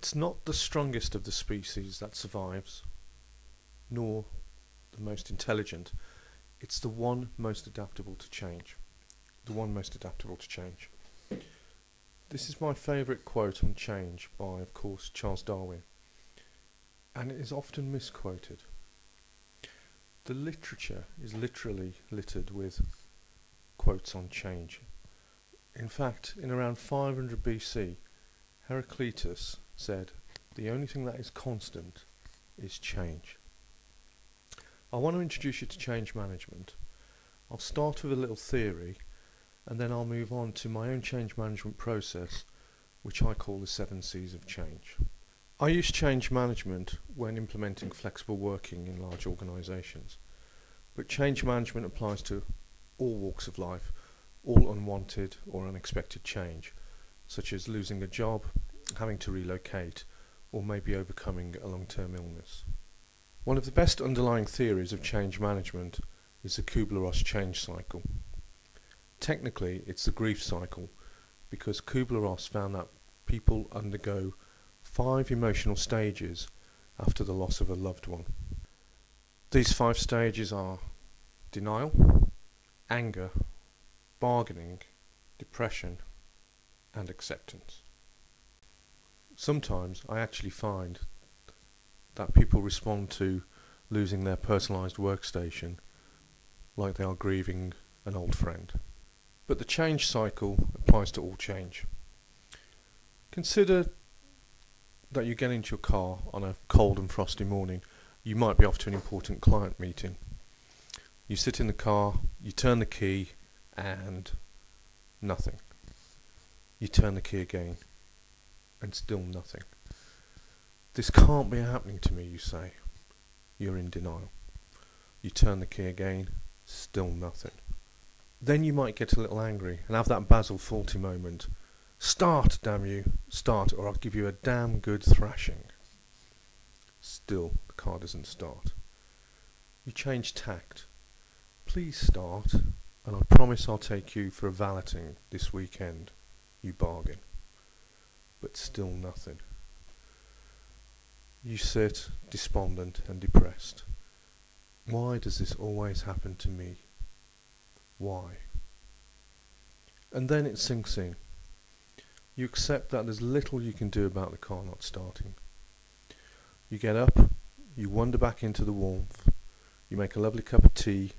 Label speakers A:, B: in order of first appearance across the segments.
A: It's not the strongest of the species that survives, nor the most intelligent. It's the one most adaptable to change. The one most adaptable to change. This is my favourite quote on change by, of course, Charles Darwin, and it is often misquoted. The literature is literally littered with quotes on change. In fact, in around 500 BC, Heraclitus said, "The only thing that is constant is change." I want to introduce you to change management. I'll start with a little theory, and then I'll move on to my own change management process, which I call the 7 C's of change. I use change management when implementing flexible working in large organisations, but change management applies to all walks of life, all unwanted or unexpected change, such as losing a job, having to relocate, or maybe overcoming a long-term illness. One of the best underlying theories of change management is the kubler-ross change cycle. Technically, it's the grief cycle, because Kubler-Ross found that people undergo 5 emotional stages after the loss of a loved one. These 5 stages are denial, anger, bargaining, depression, and acceptance. Sometimes I actually find that people respond to losing their personalised workstation like they are grieving an old friend. But the change cycle applies to all change. Consider that you get into your car on a cold and frosty morning. You might be off to an important client meeting. You sit in the car, you turn the key, and nothing. You turn the key again, and still nothing. This can't be happening to me, you say. You're in denial. You turn the key again, still nothing. Then you might get a little angry and have that Basil Fawlty moment. Start, damn you, start, or I'll give you a damn good thrashing. Still, the car doesn't start. You change tact. Please start, and I promise I'll take you for a valeting this weekend. You bargain. But still nothing. You sit, despondent and depressed. Why does this always happen to me? Why? And then it sinks in. You accept that there's little you can do about the car not starting. You get up, you wander back into the warmth, you make a lovely cup of tea,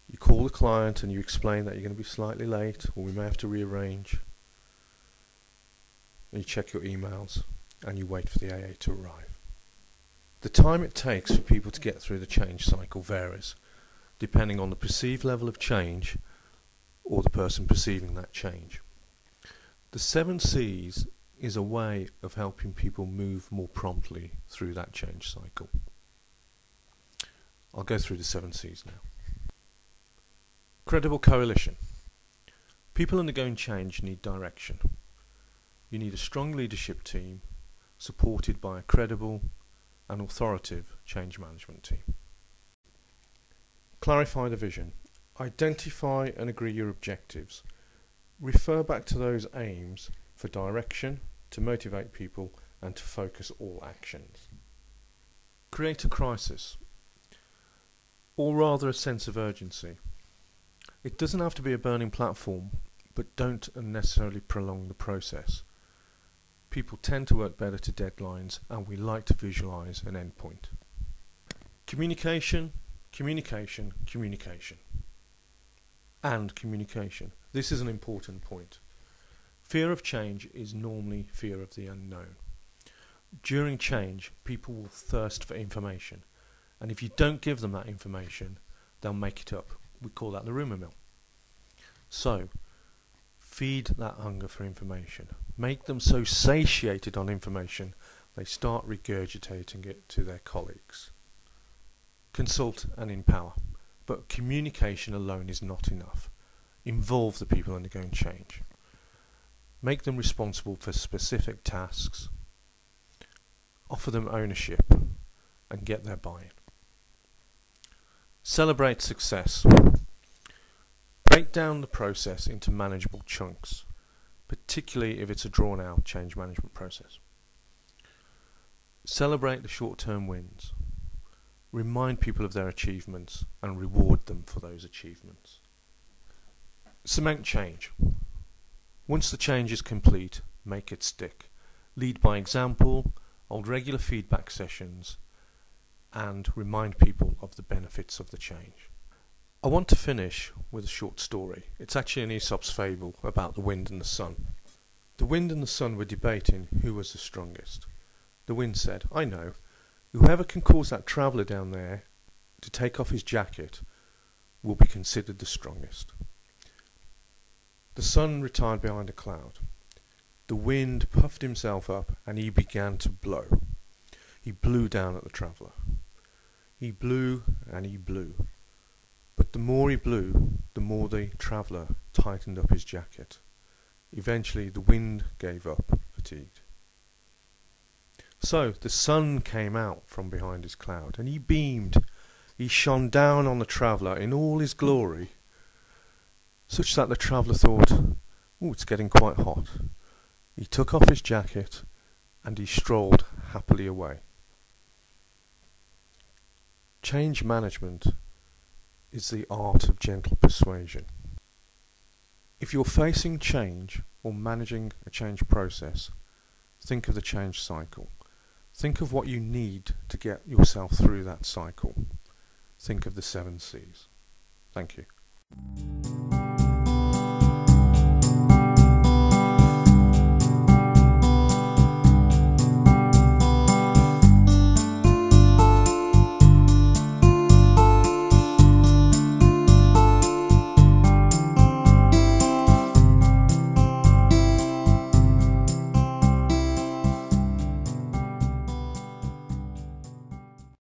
A: you call the client and you explain that you're going to be slightly late or we may have to rearrange. And you check your emails and you wait for the AA to arrive. The time it takes for people to get through the change cycle varies, depending on the perceived level of change or the person perceiving that change. The 7 C's is a way of helping people move more promptly through that change cycle. I'll go through the 7 C's now. Credible coalition. People undergoing change need direction. You need a strong leadership team supported by a credible and authoritative change management team. Clarify the vision. Identify and agree your objectives. Refer back to those aims for direction, to motivate people, and to focus all actions. Create a crisis, or rather a sense of urgency. It doesn't have to be a burning platform, but don't unnecessarily prolong the process. People tend to work better to deadlines, and we like to visualise an endpoint. Communication, communication, communication. And communication. This is an important point. Fear of change is normally fear of the unknown. During change, people will thirst for information, and if you don't give them that information, they'll make it up. We call that the rumour mill. So, feed that hunger for information. Make them so satiated on information, they start regurgitating it to their colleagues. Consult and empower. But communication alone is not enough. Involve the people undergoing change. Make them responsible for specific tasks. Offer them ownership and get their buy-in. Celebrate success. Break down the process into manageable chunks, particularly if it's a drawn-out change management process. Celebrate the short-term wins. Remind people of their achievements and reward them for those achievements. Cement change. Once the change is complete, make it stick. Lead by example, hold regular feedback sessions, and remind people of the benefits of the change. I want to finish with a short story. It's actually an Aesop's fable about the wind and the sun. The wind and the sun were debating who was the strongest. The wind said, "I know. Whoever can cause that traveller down there to take off his jacket will be considered the strongest." The sun retired behind a cloud. The wind puffed himself up and he began to blow. He blew down at the traveller. He blew and he blew. But the more he blew, the more the traveller tightened up his jacket. Eventually the wind gave up, fatigued. So the sun came out from behind his cloud and he beamed. He shone down on the traveller in all his glory, such that the traveller thought, "Oh, it's getting quite hot." He took off his jacket and he strolled happily away. Change management is the art of gentle persuasion. If you're facing change or managing a change process, think of the change cycle. Think of what you need to get yourself through that cycle. Think of the 7 C's. Thank you.